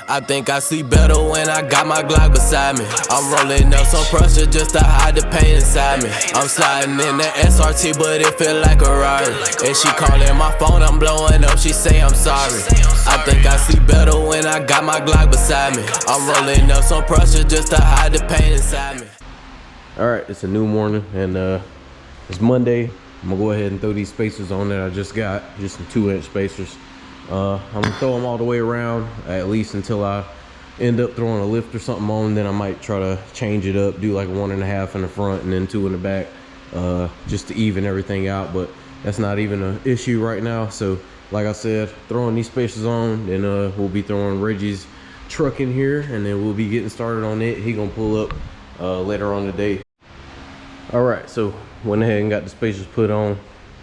I think I see better when I got my Glock beside me. I'm rolling up some pressure just to hide the pain inside me. I'm sliding in the SRT, but it feel like a Rari. And she calling my phone, I'm blowing up, she say I'm sorry. I think I see better when I got my Glock beside me. I'm rolling up some pressure just to hide the pain inside me. Alright, it's a new morning and it's Monday. I'm gonna go ahead and throw these spacers on that I just got, just some 2-inch spacers. I'm gonna throw them all the way around, at least until I end up throwing a lift or something on. Then I might try to change it up, do like 1.5 in the front and then 2 in the back, just to even everything out. But that's not even an issue right now. So like I said, throwing these spacers on, then we'll be throwing Reggie's truck in here, and then we'll be getting started on it. He gonna pull up later on today. All right, so went ahead and got the spacers put on,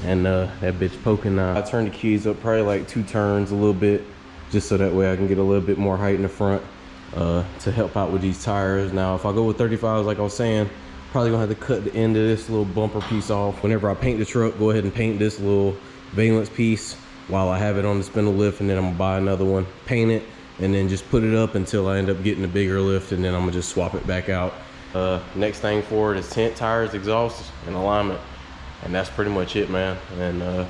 and that bitch poking now. I turned the keys up probably like 2 turns a little bit, just so that way I can get a little bit more height in the front to help out with these tires. Now if I go with 35s, like I was saying, probably gonna have to cut the end of this little bumper piece off. Whenever I paint the truck, go ahead and paint this little valence piece while I have it on the spindle lift, and then I'm gonna buy another one, paint it, and then just put it up until I end up getting a bigger lift, and then I'm gonna just swap it back out. Next thing for it is tent, tires, exhaust, and alignment, and that's pretty much it, man. And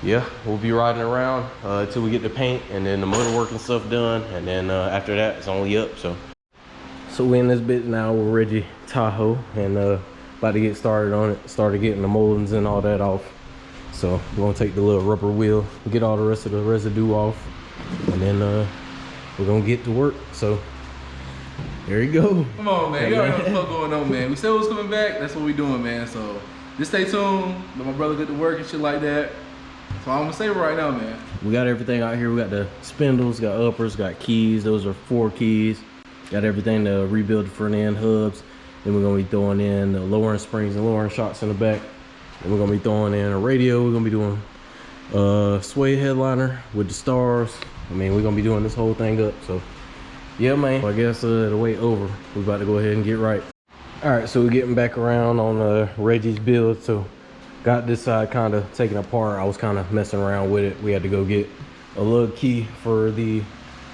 yeah, we'll be riding around until we get the paint and then the motor work and stuff done, and then after that it's only up. So we in this bit now with Reggie Tahoe, and about to get started on it. Started getting the moldings and all that off. So we're gonna take the little rubber wheel, get all the rest of the residue off, and then we're gonna get to work. So there you go. Come on, man. You already know what the fuck going on, man. We said we was coming back. That's what we doing, man. So just stay tuned. Let my brother get to work and shit like that. So I'm gonna say right now, man. We got everything out here. We got the spindles, got uppers, got keys. Those are 4 keys. Got everything to rebuild the front end hubs. Then we're gonna be throwing in the lowering springs and lowering shocks in the back. Then we're gonna be throwing in a radio. We're gonna be doing suede headliner with the stars. I mean, we're gonna be doing this whole thing up. So yeah, man. I guess the wait over. We're about to go ahead and get right. All right, so we're getting back around on Reggie's build. So got this side kind of taken apart. I was kind of messing around with it. We had to go get a lug key for the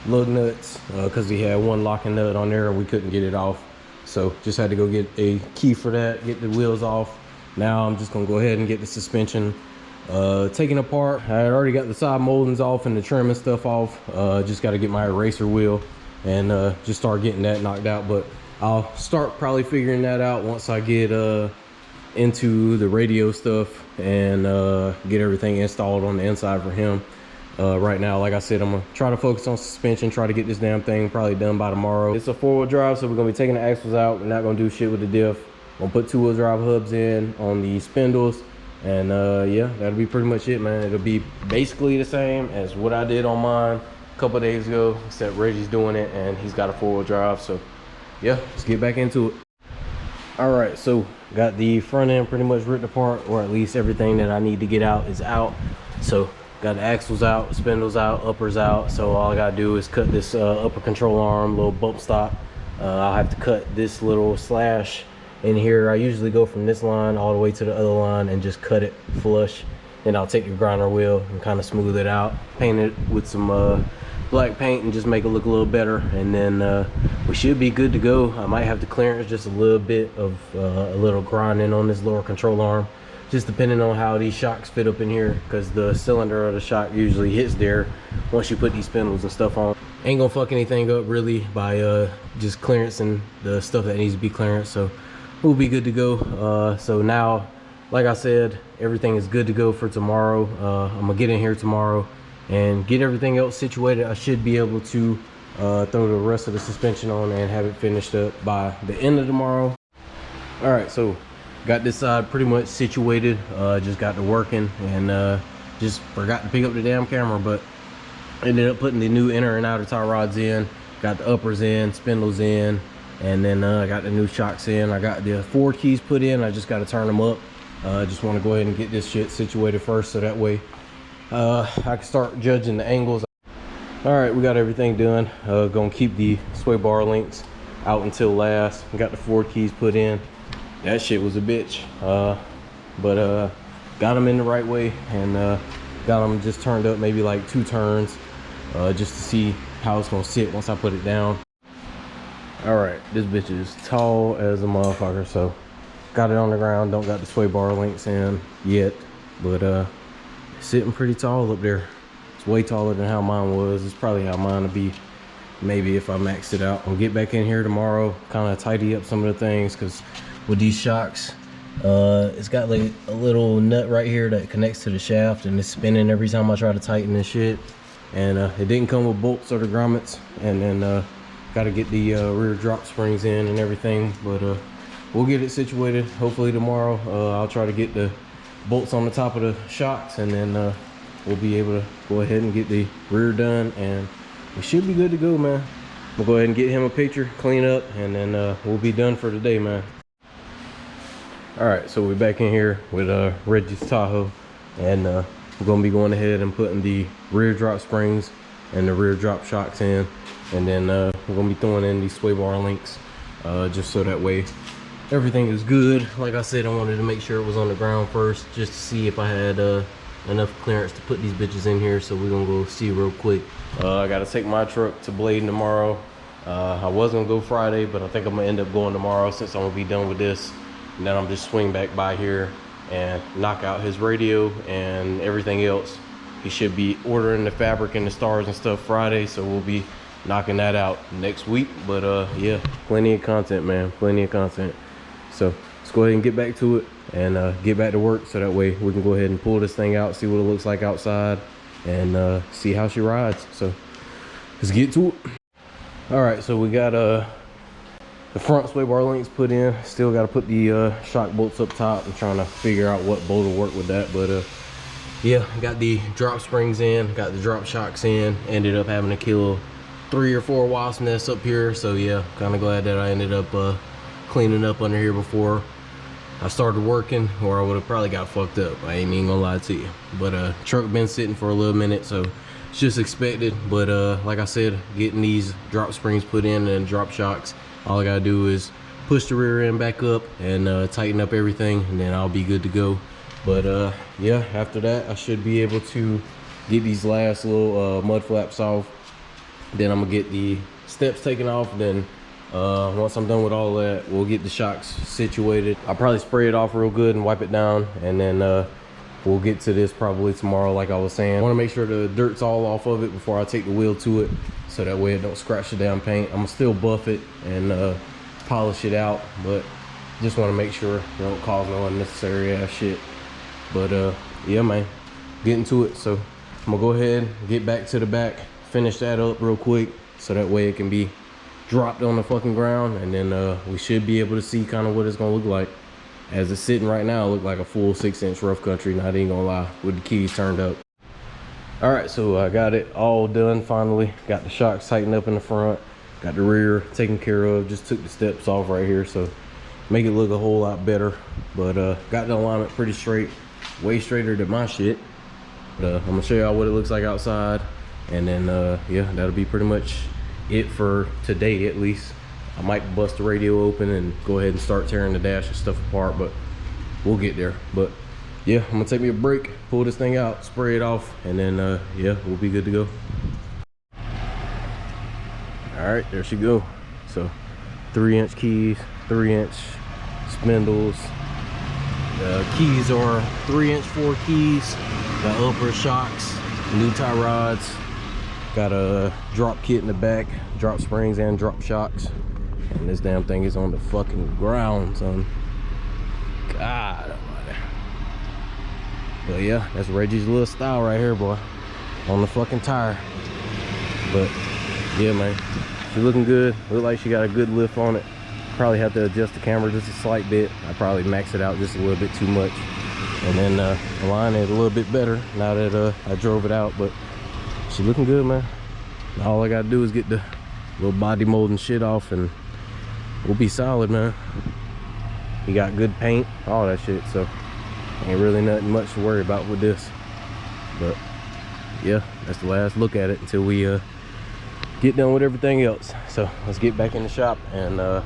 lug nuts because we had one locking nut on there and we couldn't get it off. So just had to go get a key for that, get the wheels off. Now I'm just gonna go ahead and get the suspension taken apart. I had already got the side moldings off and the trim and stuff off. Just got to get my eraser wheel and just start getting that knocked out. But I'll start probably figuring that out once I get into the radio stuff and get everything installed on the inside for him. Right now, like I said, I'm gonna try to focus on suspension, try to get this damn thing probably done by tomorrow. It's a 4-wheel drive, so we're gonna be taking the axles out. We're not gonna do shit with the diff. Gonna put 2-wheel drive hubs in on the spindles, and yeah, that'll be pretty much it, man. It'll be basically the same as what I did on mine a couple of days ago, except Reggie's doing it and he's got a 4-wheel drive. So yeah, let's get back into it. All right, so got the front end pretty much ripped apart, or at least everything that I need to get out is out. So got the axles out, spindles out, uppers out. So all I gotta do is cut this upper control arm, little bump stop. I'll have to cut this little slash in here. I usually go from this line all the way to the other line and just cut it flush. Then I'll take the grinder wheel and kind of smooth it out, paint it with some black paint and just make it look a little better, and then we should be good to go. I might have to clearance just a little bit of a little grinding on this lower control arm, just depending on how these shocks fit up in here, because the cylinder of the shock usually hits there once you put these spindles and stuff on. Ain't gonna fuck anything up really by just clearancing the stuff that needs to be clearanced, so we'll be good to go. So now, like I said, everything is good to go for tomorrow. I'm gonna get in here tomorrow and get everything else situated. I should be able to throw the rest of the suspension on and have it finished up by the end of tomorrow. All right, so got this side pretty much situated. Just got to working and just forgot to pick up the damn camera, but ended up putting the new inner and outer tie rods in, got the uppers in, spindles in, and then I got the new shocks in. I got the 4 keys put in. I just got to turn them up. I just want to go ahead and get this shit situated first, so that way I can start judging the angles. All right, we got everything done. Gonna keep the sway bar links out until last. We got the 4 keys put in. That shit was a bitch, but got them in the right way and got them just turned up maybe like 2 turns. just to see how it's gonna sit once I put it down. All right, this bitch is tall as a motherfucker, so got it on the ground. Don't got the sway bar links in yet, but it's sitting pretty tall up there. It's way taller than how mine was. It's probably how mine would be maybe if I maxed it out. I'll get back in here tomorrow, kind of tidy up some of the things, because with these shocks, it's got like a little nut right here that connects to the shaft, and it's spinning every time I try to tighten this shit. And it didn't come with bolts or the grommets, and then got to get the rear drop springs in and everything, but we'll get it situated hopefully tomorrow. I'll try to get the bolts on the top of the shocks, and then we'll be able to go ahead and get the rear done, and we should be good to go, man. We'll go ahead and get him a picture, clean up, and then we'll be done for today, man. All right, so we're back in here with Reggie's Tahoe, and we're gonna be going ahead and putting the rear drop springs and the rear drop shocks in, and then we're gonna be throwing in these sway bar links, just so that way everything is good. Like I said, I wanted to make sure it was on the ground first, just to see if I had enough clearance to put these bitches in here. So we're gonna go see real quick. I gotta take my truck to Bladen tomorrow. I was gonna go Friday, but I think I'm gonna end up going tomorrow, since I'm gonna be done with this, and then I'm just swing back by here and knock out his radio and everything else. He should be ordering the fabric and the stars and stuff Friday, so we'll be knocking that out next week. But yeah, plenty of content, man, plenty of content. So let's go ahead and get back to it and get back to work, so that way we can go ahead and pull this thing out, see what it looks like outside, and see how she rides. So let's get to it. All right, so we got the front sway bar links put in. Still got to put the shock bolts up top. I'm trying to figure out what bolt will work with that, but yeah, got the drop springs in, got the drop shocks in. Ended up having to kill 3 or 4 wasp nests up here, so yeah, kind of glad that I ended up cleaning up under here before I started working, or I would have probably got fucked up. I ain't even gonna lie to you. But truck been sitting for a little minute, so it's just expected. But like I said, getting these drop springs put in and drop shocks, all I gotta do is push the rear end back up and tighten up everything, and then I'll be good to go. But yeah, after that I should be able to get these last little mud flaps off. Then I'm gonna get the steps taken off. Then once I'm done with all that, we'll get the shocks situated. I'll probably spray it off real good and wipe it down, and then we'll get to this probably tomorrow. Like I was saying, I want to make sure the dirt's all off of it before I take the wheel to it, so that way it don't scratch the damn paint. I'm gonna still buff it and polish it out, but just want to make sure it don't cause no unnecessary ass shit. But yeah, man, getting to it. So I'm gonna go ahead and get back to the back, finish that up real quick, so that way it can be dropped on the fucking ground, and then we should be able to see kind of what it's gonna look like. As it's sitting right now, it look like a full 6-inch rough country, not even gonna lie, with the keys turned up. All right, so I got it all done finally. Got the shocks tightened up in the front, got the rear taken care of. Just took the steps off right here, so make it look a whole lot better. But got the alignment pretty straight, way straighter than my shit. But I'm gonna show y'all what it looks like outside, and then yeah, that'll be pretty much it for today, at least. I might bust the radio open and go ahead and start tearing the dash and stuff apart, but we'll get there. But yeah, I'm gonna take me a break, pull this thing out, spray it off, and then yeah, we'll be good to go. All right, there she go. So 3-inch keys, 3-inch spindles. The keys are 3-inch 4 keys. Got upper shocks, new tie rods. Got a drop kit in the back, drop springs and drop shocks. And this damn thing is on the fucking ground, son. God almighty. But yeah, that's Reggie's little style right here, boy. On the fucking tire. But yeah, man, she's looking good. Look like she got a good lift on it. Probably have to adjust the camera just a slight bit. I probably max it out just a little bit too much, and then align it a little bit better now that I drove it out. But she looking good, man. All I gotta do is get the little body mold and shit off, and we'll be solid, man. He got good paint, all that shit, so ain't really nothing much to worry about with this. But yeah, that's the last look at it until we get done with everything else. So let's get back in the shop and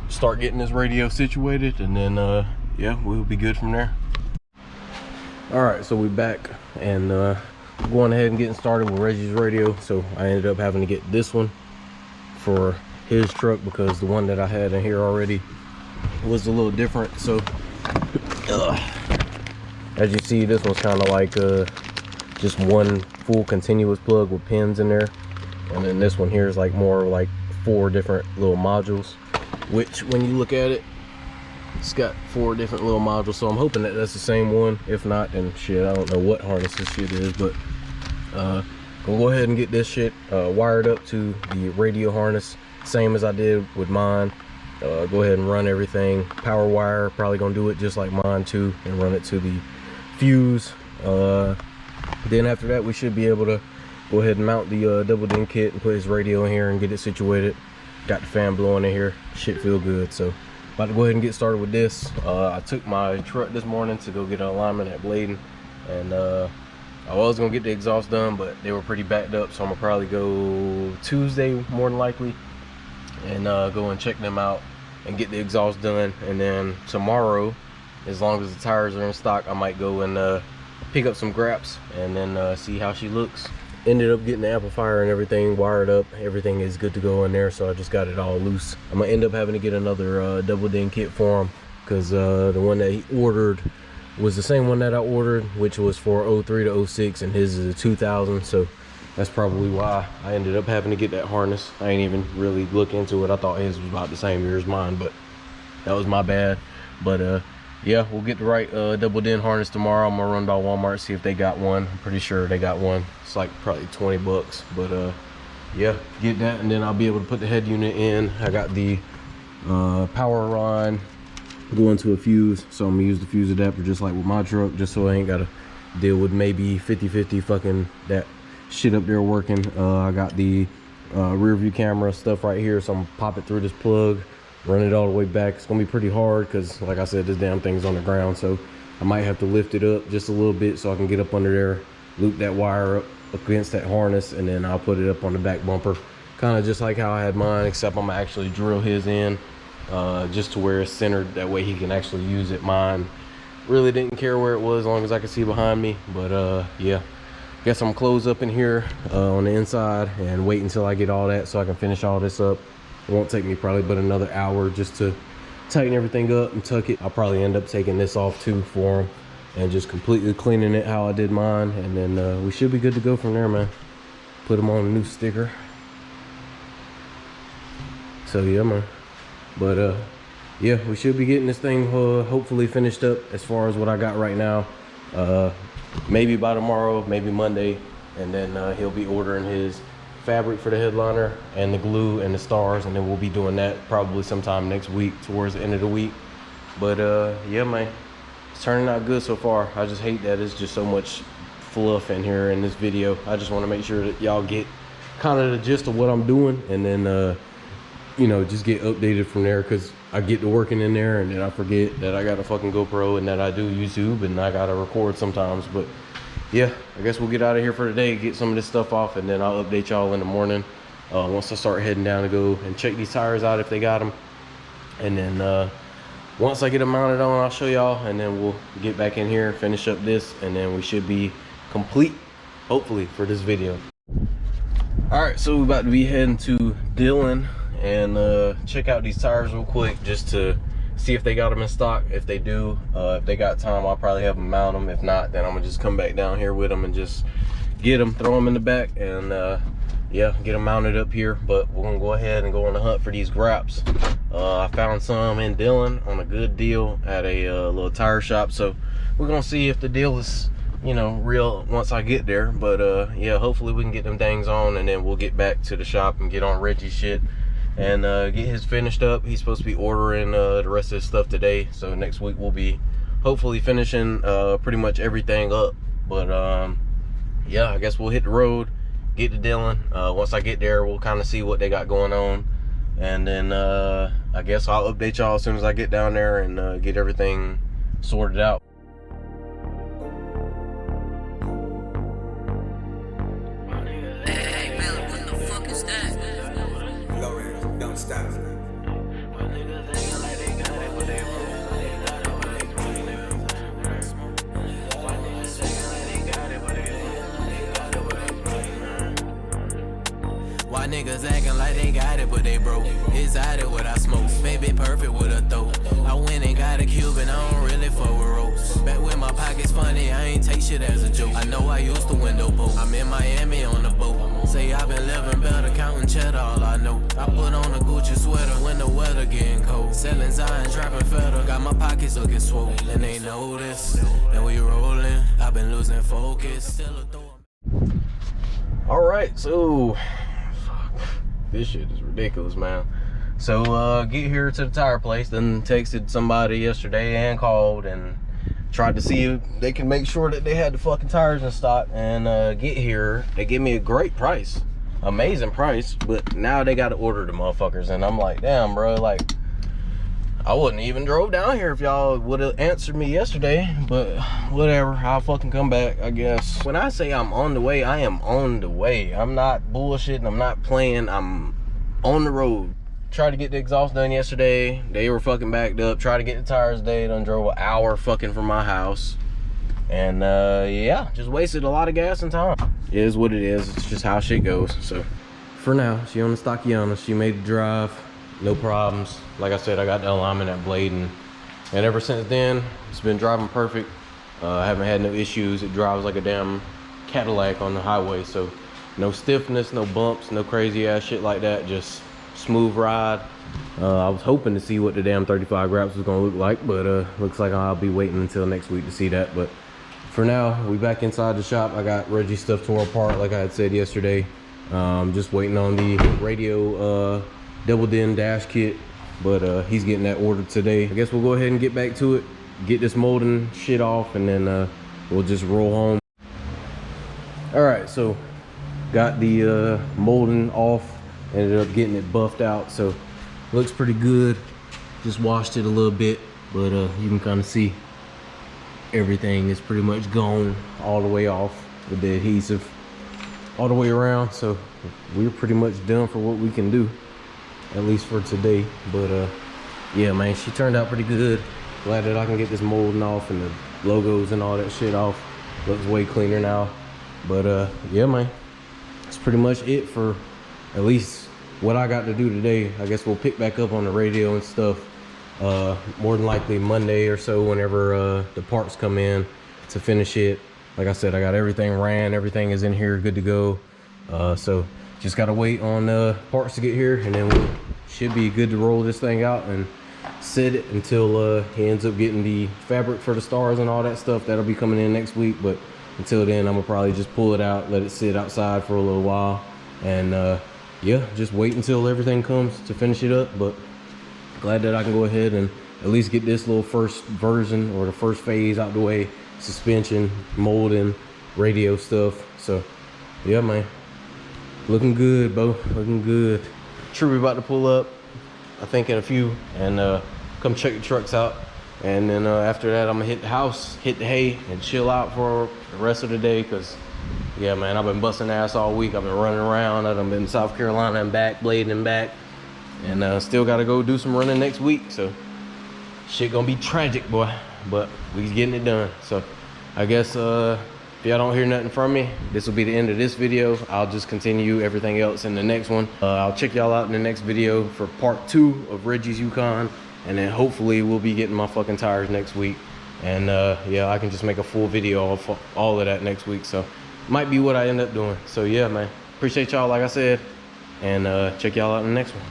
start getting this radio situated, and then yeah, we'll be good from there. All right, so we back, and going ahead and getting started with Reggie's radio. So I ended up having to get this one for his truck because the one that I had in here already was a little different. So as you see, this one's kind of like just one full continuous plug with pins in there, and then this one here is like more like 4 different little modules, which when you look at it, it's got 4 different little modules. So I'm hoping that that's the same one. If not, then shit, I don't know what harness this shit is, but gonna go ahead and get this shit wired up to the radio harness, same as I did with mine. Go ahead and run everything power wire, probably gonna do it just like mine too, and run it to the fuse. Then after that, we should be able to go ahead and mount the double DIN kit and put his radio in here and get it situated. Got the fan blowing in here, shit feel good. So about to go ahead and get started with this. I took my truck this morning to go get an alignment at Bladen, and I was gonna get the exhaust done, but they were pretty backed up, so I'm gonna probably go Tuesday more than likely and go and check them out and get the exhaust done. And then tomorrow, as long as the tires are in stock, I might go and pick up some graps and then see how she looks. Ended up getting the amplifier and everything wired up. Everything is good to go in there, so I just got it all loose. I'm gonna end up having to get another double DIN kit for him because the one that he ordered was the same one that I ordered, which was for 03 to 06, and his is a 2000. So that's probably why I ended up having to get that harness. I ain't even really look into it. I thought his was about the same year as mine, but that was my bad. But yeah, we'll get the right double DIN harness tomorrow. I'm gonna run by Walmart, see if they got one. I'm pretty sure they got one. It's like probably 20 bucks, but yeah, get that, and then I'll be able to put the head unit in. I got the power line going to a fuse, so I'm gonna use the fuse adapter just like with my truck, just so I ain't gotta deal with maybe 50-50 fucking that shit up there working. I got the rear view camera stuff right here, so I'm gonna pop it through this plug, run it all the way back. It's gonna be pretty hard because, like I said, this damn thing's on the ground, so I might have to lift it up just a little bit so I can get up under there, loop that wire up against that harness, and then I'll put it up on the back bumper, kind of just like how I had mine, except I'm gonna actually drill his in just to where it's centered, that way he can actually use it. Mine really didn't care where it was as long as I could see behind me. But yeah, guess I'm gonna close up in here on the inside and wait until I get all that so I can finish all this up. It won't take me probably but another hour just to tighten everything up and tuck it. I'll probably end up taking this off too for him and just completely cleaning it how I did mine, and then we should be good to go from there, man. Put him on a new sticker. So yeah, man. But yeah, we should be getting this thing hopefully finished up as far as what I got right now. Maybe by tomorrow, maybe Monday, and then he'll be ordering his fabric for the headliner and the glue and the stars, and then we'll be doing that probably sometime next week towards the end of the week. But yeah, man, it's turning out good so far. I just hate that it's just so much fluff in here in this video. I just want to make sure that y'all get kind of the gist of what I'm doing, and then you know, just get updated from there, because I get to working in there and then I forget that I got a fucking GoPro and that I do YouTube and I gotta record sometimes. But yeah, I guess we'll get out of here for today, get some of this stuff off, and then I'll update y'all in the morning once I start heading down to go and check these tires out if they got them. And then once I get them mounted on, I'll show y'all, and then we'll get back in here, finish up this, and then we should be complete, hopefully, for this video. All right, so we're about to be heading to Dillon and check out these tires real quick just to see if they got them in stock. If they do, if they got time, I'll probably have them mount them. If not, then I'm gonna just come back down here with them and just get them, throw them in the back, and yeah, get them mounted up here. But we're gonna go ahead and go on the hunt for these graps. I found some in Dillon on a good deal at a little tire shop, so we're gonna see if the deal is, you know, real once I get there. But yeah, hopefully we can get them things on, and then we'll get back to the shop and get on Reggie's shit and get his finished up. He's supposed to be ordering the rest of his stuff today, so next week we'll be hopefully finishing pretty much everything up. But yeah, I guess we'll hit the road, get to Dillon. Once I get there, we'll kind of see what they got going on, and then I guess I'll update y'all as soon as I get down there and get everything sorted out. Why niggas acting like they got it, but they broke? Excited what I smoke, baby perfect with a throat. I went and got a Cuban, I don't really fuck with ropes. Back when my pockets funny, I ain't take shit as a joke. I know I used to window poke. I'm in Miami on the boat. Say I been living better, counting cheddar, all I know. I put on a Gucci sweater when the weather getting cold. Selling Zion, trapping feta, got my pockets looking swole. And they know this, and we rolling. I've been losing focus, still a throw. All right, so this shit is ridiculous, man. So get here to the tire place, then texted somebody yesterday and called and tried to see if they can make sure that they had the fucking tires in stock, and get here. They give me a great price, amazing price, but now they got to order the motherfuckers, and I'm like, damn, bro, like I wouldn't even drove down here if y'all would have answered me yesterday, but whatever, I'll fucking come back, I guess. When I say I'm on the way, I am on the way. I'm not bullshitting, I'm not playing, I'm on the road. Tried to get the exhaust done yesterday. They were fucking backed up. Tried to get the tires today. Done drove an hour fucking from my house. And yeah, just wasted a lot of gas and time. It is what it is. It's just how shit goes. So for now, she on the Stockiana. She made the drive. No problems. Like I said, I got the alignment at blade, and ever since then, it's been driving perfect. I haven't had no issues. It drives like a damn Cadillac on the highway. So no stiffness, no bumps, no crazy ass shit like that. Just smooth ride. I was hoping to see what the damn 35 wraps was gonna look like, but looks like I'll be waiting until next week to see that. But for now, we back inside the shop. I got Reggie's stuff tore apart like I had said yesterday. Just waiting on the radio double din dash kit, but he's getting that ordered today. I guess we'll go ahead and get back to it, get this molding shit off, and then we'll just roll home. All right, so got the molding off. Ended up getting it buffed out, so looks pretty good. Just washed it a little bit, but you can kind of see everything is pretty much gone all the way off with the adhesive all the way around. So we're pretty much done for what we can do, at least for today. But yeah, man, she turned out pretty good. Glad that I can get this molding off and the logos and all that shit off. Looks way cleaner now. But yeah, man, that's pretty much it for at least what I got to do today. I guess we'll pick back up on the radio and stuff more than likely Monday or so, whenever the parts come in to finish it. Like I said, I got everything ran, everything is in here good to go. So just gotta wait on parts to get here, and then we should be good to roll this thing out and set it until he ends up getting the fabric for the stars and all that stuff. That'll be coming in next week, but until then I'm gonna probably just pull it out, let it sit outside for a little while, and yeah, just wait until everything comes to finish it up. But glad that I can go ahead and at least get this little first version or the first phase out the way. Suspension, molding, radio stuff. So yeah, man, looking good, bro, looking good. True, we about to pull up, I think in a few, and come check the trucks out. And then after that, I'm gonna hit the house, hit the hay, and chill out for the rest of the day. Cause yeah, man, I've been busting ass all week. I've been running around. I've been in South Carolina and back, blading and back, and still gotta go do some running next week. So shit gonna be tragic, boy, but we getting it done. So I guess if y'all don't hear nothing from me, this will be the end of this video. I'll just continue everything else in the next one. I'll check y'all out in the next video for part 2 of Reggie's Yukon, and then hopefully we'll be getting my fucking tires next week. And yeah, I can just make a full video of all of that next week. So might be what I end up doing. So yeah, man, appreciate y'all, like I said, and check y'all out in the next one.